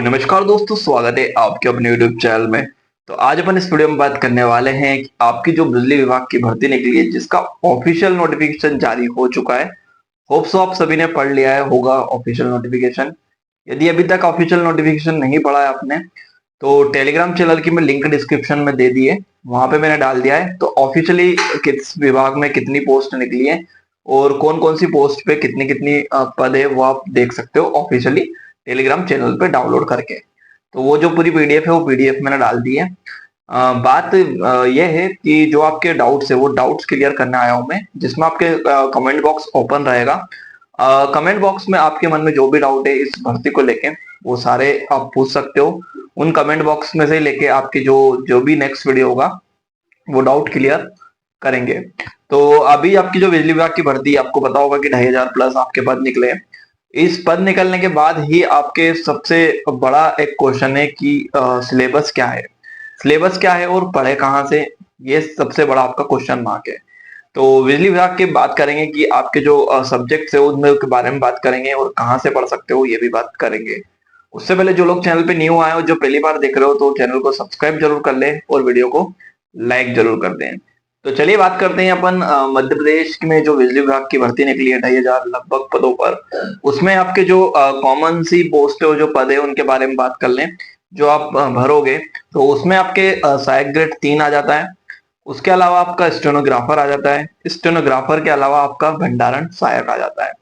नमस्कार दोस्तों, स्वागत है आपके अपने यूट्यूब चैनल में। तो आज अपन इस वीडियो में बात करने वाले हैं कि आपकी जो बिजली विभाग की भर्ती निकली है जिसका ऑफिशियल नोटिफिकेशन जारी हो चुका है। होप सो आप सभी ने पढ़ लिया है होगा ऑफिशियल नोटिफिकेशन। यदि अभी तक ऑफिशियल नोटिफिकेशन नहीं पढ़ा है आपने तो टेलीग्राम चैनल की मैं लिंक डिस्क्रिप्शन में दे दी है, वहां पे मैंने डाल दिया है। तो ऑफिशियली किस विभाग में कितनी पोस्ट निकली है और कौन कौन सी पोस्ट पे कितनी कितनी पद है वो आप देख सकते हो ऑफिशियली टेलीग्राम चैनल पे डाउनलोड करके। तो वो जो पूरी पीडीएफ है वो पीडीएफ मैंने डाल दी है। बात ये है कि जो आपके डाउट्स है वो डाउट्स क्लियर करने आया हूं मैं, जिसमें आपके कमेंट बॉक्स ओपन रहेगा। कमेंट बॉक्स में आपके मन में जो भी डाउट है इस भर्ती को लेके वो सारे आप पूछ सकते हो। उन कमेंट बॉक्स में से लेके आपकी जो जो भी नेक्स्ट वीडियो होगा वो डाउट क्लियर करेंगे। तो अभी आपकी जो बिजली विभाग की भर्ती है, आपको पता होगा कि 2,500 प्लस आपके पद निकले हैं। इस पद निकलने के बाद ही आपके सबसे बड़ा एक क्वेश्चन है कि सिलेबस क्या है, सिलेबस क्या है और पढ़े कहाँ से, ये सबसे बड़ा आपका क्वेश्चन मार्क है। तो बिजली विभाग की बात करेंगे कि आपके जो सब्जेक्ट्स है उनमें के बारे में बात करेंगे और कहाँ से पढ़ सकते हो ये भी बात करेंगे। उससे पहले जो लोग चैनल पे न्यू आए हो, जो पहली बार देख रहे हो, तो चैनल को सब्सक्राइब जरूर कर ले और वीडियो को लाइक जरूर कर दें। तो चलिए बात करते हैं अपन मध्य प्रदेश में जो बिजली विभाग की भर्ती निकली है 2,500 लगभग पदों पर। उसमें आपके जो कॉमन सी पोस्ट है जो पद है उनके बारे में बात कर लें। जो आप भरोगे तो उसमें आपके सहायक ग्रेड 3 आ जाता है। उसके अलावा आपका स्टेनोग्राफर आ जाता है। स्टेनोग्राफर के अलावा आपका भंडारण सहायक आ जाता है।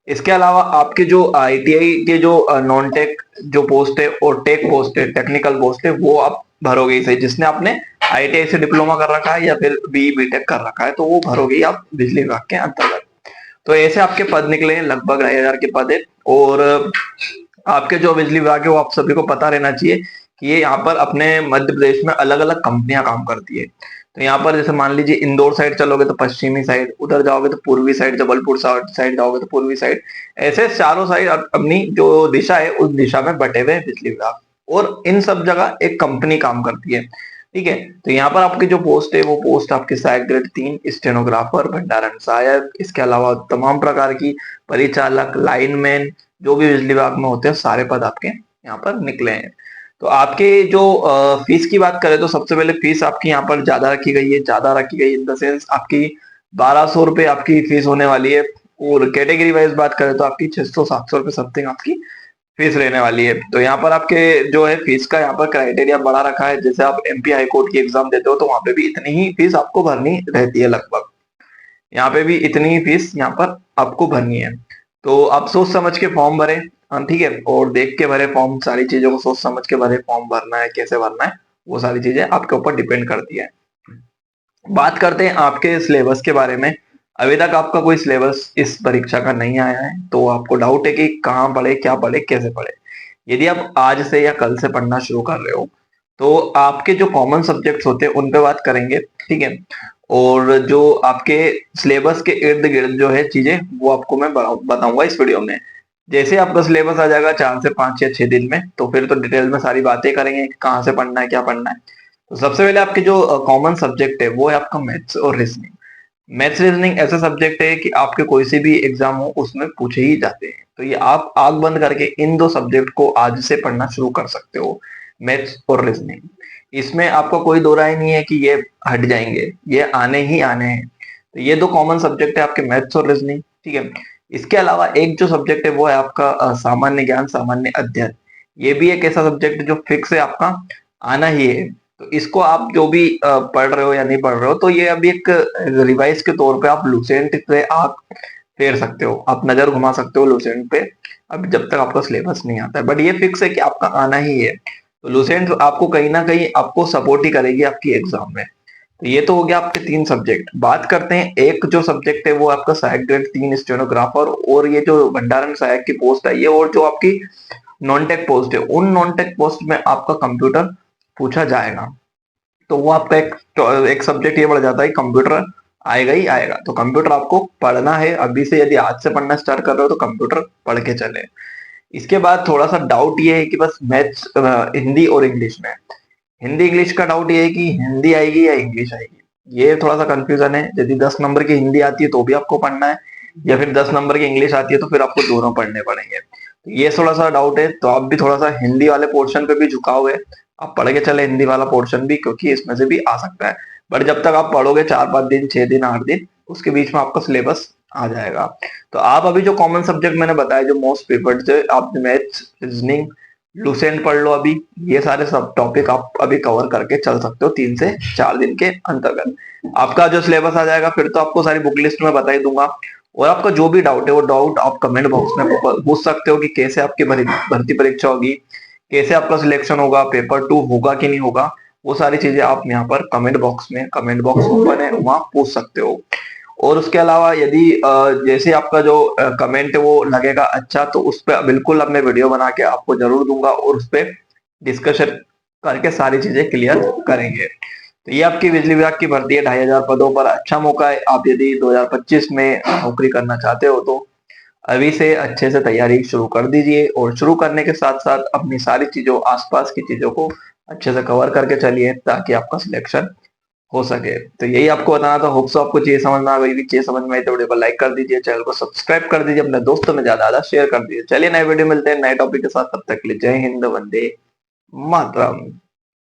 इसके अलावा आपके जो आईटीआई के जो नॉन टेक जो पोस्ट है और टेक पोस्ट है, टेक्निकल पोस्ट है, वो आप भरोगे ही सही। जिसने आपने आईटीआई से डिप्लोमा कर रखा है या फिर बी बीटेक कर रखा है तो वो भरोगे ही आप बिजली विभाग के अंतर्गत। तो ऐसे आपके पद निकले हैं, लगभग 2,500 के पद है। और आपके जो बिजली विभाग है वो आप सभी को पता रहना चाहिए कि ये यहाँ पर अपने मध्य प्रदेश में अलग अलग कंपनियां काम करती है। तो यहाँ पर जैसे मान लीजिए इंदौर साइड चलोगे तो पश्चिमी साइड, उधर जाओगे तो पूर्वी साइड, जबलपुर साइड जाओगे तो पूर्वी साइड। ऐसे चारों साइड अपनी जो दिशा है उस दिशा में बटे हुए बिजली विभाग, और इन सब जगह एक कंपनी काम करती है। ठीक है, तो यहाँ पर आपकी जो पोस्ट है वो पोस्ट आपकी सहायक ग्रेड 3 स्टेनोग्राफर, भंडारण सहायक, इसके अलावा तमाम प्रकार की परिचालक, लाइनमैन, जो भी बिजली विभाग में होते हैं सारे पद आपके यहाँ पर निकले हैं। तो आपके जो फीस की बात करें तो सबसे पहले फीस आपकी यहाँ पर ज्यादा रखी गई है। ज्यादा रखी गई इन द सेंस आपकी 1,200 रुपए आपकी फीस होने वाली है। और कैटेगरी वाइज बात करें तो आपकी 600-700 रुपए समथिंग आपकी फीस रहने वाली है। तो यहाँ पर आपके जो है फीस का यहाँ पर क्राइटेरिया बड़ा रखा है। जैसे आप एमपी हाई कोर्ट की एग्जाम देते हो तो वहां पे भी इतनी ही फीस आपको भरनी रहती है लगभग। यहाँ पे भी इतनी ही फीस यहाँ पर आपको भरनी है। तो आप सोच समझ के फॉर्म भरे, हाँ ठीक है, और देख के भरे फॉर्म, सारी चीजों को सोच समझ के भरे। फॉर्म भरना है, कैसे भरना है, वो सारी चीजें आपके ऊपर डिपेंड करती है। बात करते हैं आपके सिलेबस के बारे में। अभी तक आपका कोई सिलेबस इस परीक्षा का नहीं आया है तो आपको डाउट है कि कहाँ पढ़े, क्या पढ़े, कैसे पढ़े। यदि आप आज से या कल से पढ़ना शुरू कर रहे हो तो आपके जो कॉमन सब्जेक्ट्स होते हैं उन पे बात करेंगे, ठीक है। और जो आपके सिलेबस के इर्द गिर्द जो है चीजें वो आपको मैं बताऊंगा इस वीडियो में। जैसे आपका सिलेबस आ जाएगा 4 से 5 या 6 दिन में तो फिर तो डिटेल में सारी बातें करेंगे कि कहाँ से पढ़ना है, क्या पढ़ना है। तो सबसे पहले आपके जो कॉमन सब्जेक्ट है वो है आपका मैथ्स और रीजनिंग। मैथ्स रीजनिंग ऐसा सब्जेक्ट है कि आपके कोई से भी एग्जाम हो उसमें पूछे ही जाते हैं। तो ये आप आंख बंद करके इन दो सब्जेक्ट को आज से पढ़ना शुरू कर सकते हो, मैथ्स और रीजनिंग। इसमें आपका कोई दो राय नहीं है कि ये हट जाएंगे, ये आने ही आने हैं। तो ये दो कॉमन सब्जेक्ट है आपके मैथ्स और रीजनिंग, ठीक है। इसके अलावा एक जो सब्जेक्ट है वो है आपका सामान्य ज्ञान, सामान्य अध्ययन। ये भी एक ऐसा सब्जेक्ट जो फिक्स है, आपका आना ही है। तो इसको आप जो भी पढ़ रहे हो या नहीं पढ़ रहे हो तो ये अभी एक रिवाइज के तौर पे आप लुसेंट पे आप फेर सकते हो, आप नजर घुमा सकते हो लुसेंट पे, अब जब तक आपका सिलेबस नहीं आता है। बट ये फिक्स है कि आपका आना ही है। तो लुसेंट आपको कहीं ना कहीं आपको सपोर्ट ही करेगी आपकी एग्जाम में। तो ये तो हो गया आपके 3 सब्जेक्ट। बात करते हैं एक जो सब्जेक्ट है वो आपका सहायक ग्रेड 3 स्टेनोग्राफर, और ये जो भंडारण सहायक की पोस्ट है ये, और जो आपकी नॉन टेक पोस्ट है उन नॉन टेक पोस्ट में आपका कंप्यूटर पूछा जाएगा। तो वो आपका एक सब्जेक्ट ये बढ़ जाता है, कंप्यूटर आएगा ही आएगा। तो कंप्यूटर आपको पढ़ना है अभी से, यदि आज से पढ़ना स्टार्ट कर रहे हो तो कंप्यूटर पढ़ के चले। इसके बाद थोड़ा सा डाउट ये है कि बस मैथ्स हिंदी और इंग्लिश में, हिंदी इंग्लिश का डाउट ये है कि हिंदी आएगी या इंग्लिश आएगी, ये थोड़ा सा कंफ्यूजन है। यदि 10 नंबर की हिंदी आती है तो भी आपको पढ़ना है, या फिर 10 नंबर की इंग्लिश आती है तो फिर आपको दोनों पढ़ने पड़ेंगे। तो ये थोड़ा सा डाउट है, तो आप भी थोड़ा सा हिंदी वाले पोर्शन पे भी झुकाव है, आप पढ़ के चले हिंदी वाला पोर्शन भी, क्योंकि इसमें से भी आ सकता है। बट जब तक आप पढ़ोगे 4-5 दिन, 6 दिन, 8 दिन, उसके बीच में आपका सिलेबस आ जाएगा। तो आप अभी जो कॉमन सब्जेक्ट मैंने बताया जो मोस्ट प्रिफर्ड थे, आप मैथ्स, रीजनिंग, लुसेंट पढ़ लो अभी। ये सारे सब टॉपिक आप अभी कवर करके चल सकते हो 3 से 4 दिन के अंतर्गत। आपका जो सिलेबस आ जाएगा फिर तो आपको सारी बुक लिस्ट में बता ही दूंगा। और आपका जो भी डाउट है वो डाउट आप कमेंट बॉक्स में पूछ सकते हो कि कैसे आपकी भर्ती परीक्षा होगी, कैसे आपका सिलेक्शन होगा, पेपर 2 होगा कि नहीं होगा। वो सारी चीजें आप यहाँ पर कमेंट बॉक्स ओपन है वहां पूछ सकते हो। और उसके अलावा यदि जैसे आपका जो कमेंट है वो लगेगा अच्छा, तो उस पर बिल्कुल अब मैं वीडियो बना के आपको जरूर दूंगा और उस पर डिस्कशन करके सारी चीजें क्लियर करेंगे। तो ये आपकी बिजली विभाग की भर्ती है, 2,500 पदों पर अच्छा मौका है। आप यदि 2025 में नौकरी करना चाहते हो तो अभी से अच्छे से तैयारी शुरू कर दीजिए, और शुरू करने के साथ साथ अपनी सारी चीजों, आसपास की चीजों को अच्छे से कवर करके चलिए ताकि आपका सिलेक्शन हो सके। तो यही आपको बताना था। होप सो आपको चीज समझ में आ गई। चीज समझ में आई तो वीडियो को लाइक कर दीजिए, चैनल को सब्सक्राइब कर दीजिए, अपने दोस्तों में ज्यादा ज्यादा शेयर कर दीजिए। चलिए नए वीडियो मिलते हैं नए टॉपिक के साथ, तब तक के लिए जय हिंद, वंदे मातरम।